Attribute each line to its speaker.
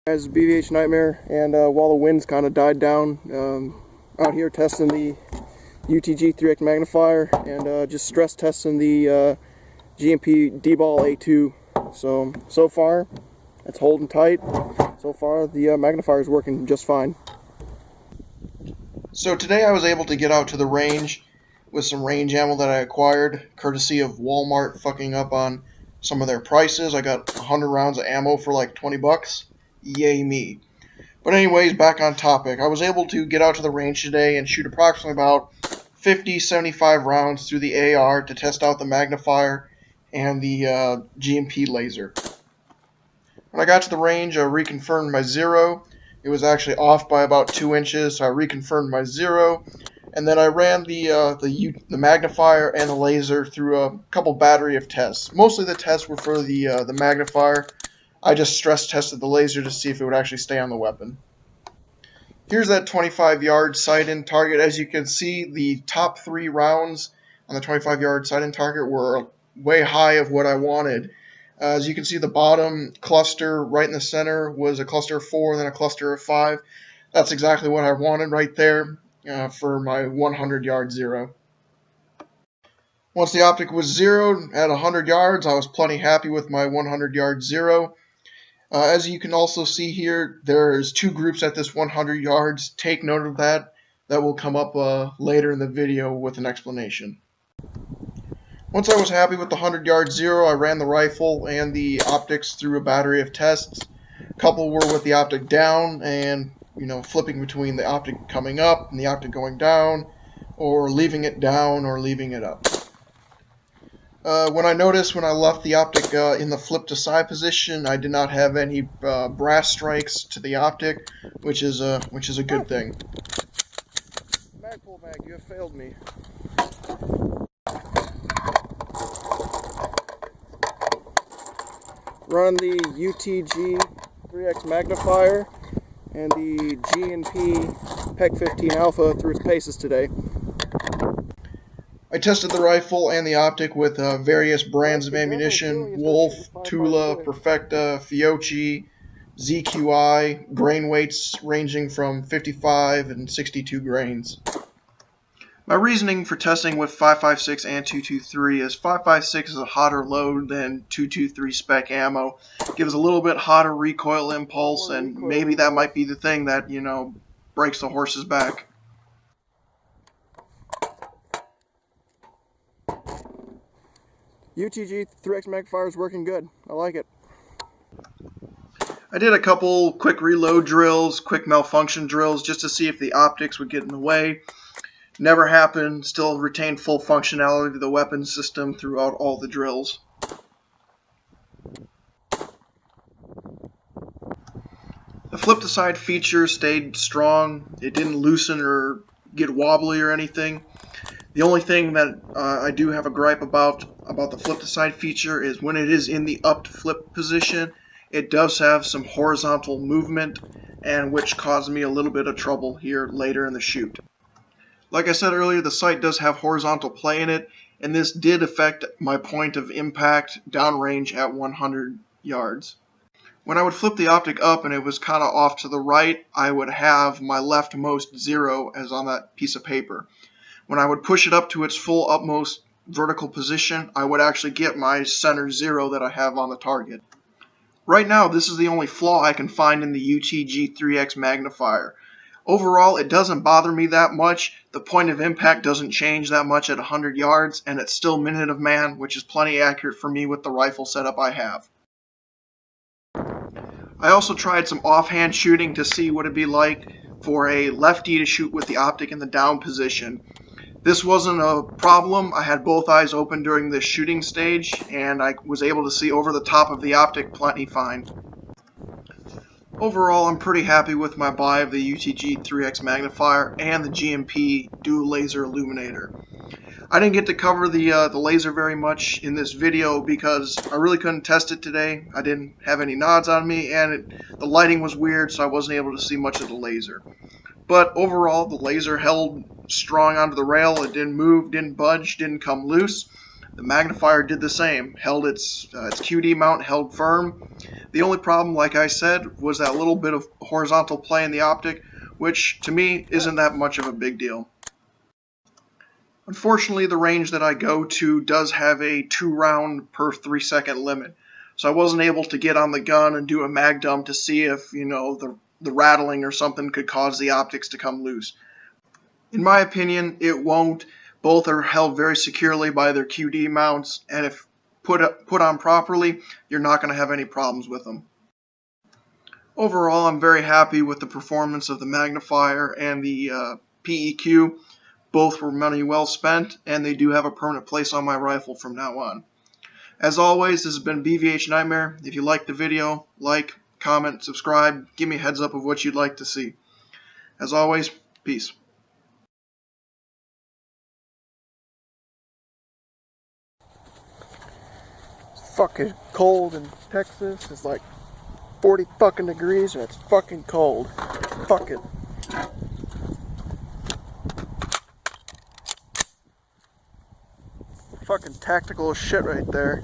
Speaker 1: Guys, BVH Nightmare, and while the winds kind of died down, out here testing the UTG 3X magnifier and just stress testing the G&P D-Ball A2. So far, it's holding tight. So far, the magnifier is working just fine.
Speaker 2: So today I was able to get out to the range with some range ammo that I acquired, courtesy of Walmart fucking up on some of their prices. I got 100 rounds of ammo for like 20 bucks. Yay me. But anyways, back on topic. I was able to get out to the range today and shoot approximately about 50-75 rounds through the AR to test out the magnifier and the G&P laser. When I got to the range, I reconfirmed my zero. It was actually off by about 2 inches, so I reconfirmed my zero. And then I ran the magnifier and the laser through a couple battery of tests. Mostly the tests were for the magnifier. I just stress tested the laser to see if it would actually stay on the weapon. Here's that 25-yard sight-in target. As you can see, the top 3 rounds on the 25-yard sight-in target were way high of what I wanted. As you can see, the bottom cluster right in the center was a cluster of 4 and then a cluster of 5. That's exactly what I wanted right there for my 100-yard zero. Once the optic was zeroed at 100 yards, I was plenty happy with my 100-yard zero. As you can also see here, there's 2 groups at this 100 yards. Take note of that. That will come up later in the video with an explanation. Once I was happy with the 100-yard zero, I ran the rifle and the optics through a battery of tests. A couple were with the optic down and, flipping between the optic coming up and the optic going down, or leaving it down or leaving it up. When I left the optic in the flip to side position, I did not have any brass strikes to the optic, which is a good thing.
Speaker 1: Magpul mag, you have failed me. Run the UTG 3X magnifier and the G&P PEG 15 Alpha through its paces today.
Speaker 2: I tested the rifle and the optic with various brands of ammunition: Wolf, Tula, Perfecta, Fiocchi, ZQI, grain weights ranging from 55 and 62 grains. My reasoning for testing with 5.56 and 223 is 5.56 is a hotter load than 223 spec ammo. Gives a little bit hotter recoil impulse, and maybe that might be the thing that, breaks the horse's back.
Speaker 1: UTG 3X magnifier is working good. I like it.
Speaker 2: I did a couple quick reload drills, quick malfunction drills, just to see if the optics would get in the way. Never happened. Still retained full functionality of the weapon system throughout all the drills. The flip to side feature stayed strong. It didn't loosen or get wobbly or anything. The only thing that I do have a gripe about the flip to side feature is when it is in the up to flip position, it does have some horizontal movement, and which caused me a little bit of trouble here later in the shoot. Like I said earlier, the sight does have horizontal play in it, and this did affect my point of impact downrange at 100 yards. When I would flip the optic up and it was kind of off to the right, I would have my leftmost zero as on that piece of paper. When I would push it up to its full upmost vertical position, I would actually get my center zero that I have on the target. Right now, this is the only flaw I can find in the UTG 3X magnifier. Overall, it doesn't bother me that much. The point of impact doesn't change that much at 100 yards, and it's still minute of man, which is plenty accurate for me with the rifle setup I have. I also tried some offhand shooting to see what it'd be like for a lefty to shoot with the optic in the down position. This wasn't a problem. I had both eyes open during this shooting stage, and I was able to see over the top of the optic plenty fine. Overall, I'm pretty happy with my buy of the UTG 3X magnifier and the G&P dual laser illuminator. I didn't get to cover the laser very much in this video because I really couldn't test it today. I didn't have any nods on me, and the lighting was weird, so I wasn't able to see much of the laser. But overall, the laser held strong onto the rail. It didn't move, didn't budge, didn't come loose. The magnifier did the same, held its QD mount held firm. The only problem, like I said, was that little bit of horizontal play in the optic, which to me isn't that much of a big deal. Unfortunately, the range that I go to does have a 2-round per 3-second limit, so I wasn't able to get on the gun and do a mag dump to see if, the rattling or something could cause the optics to come loose. In my opinion, it won't. Both are held very securely by their QD mounts, and if put on properly, you're not going to have any problems with them. Overall, I'm very happy with the performance of the magnifier and the PEQ. Both were money well spent, and they do have a permanent place on my rifle from now on. As always, this has been BVH Nightmare. If you liked the video, like, comment, subscribe, give me a heads up of what you'd like to see. As always, peace.
Speaker 1: It's fucking cold in Texas. It's like 40 fucking degrees and it's fucking cold. Fuck it. Fucking tactical shit right there.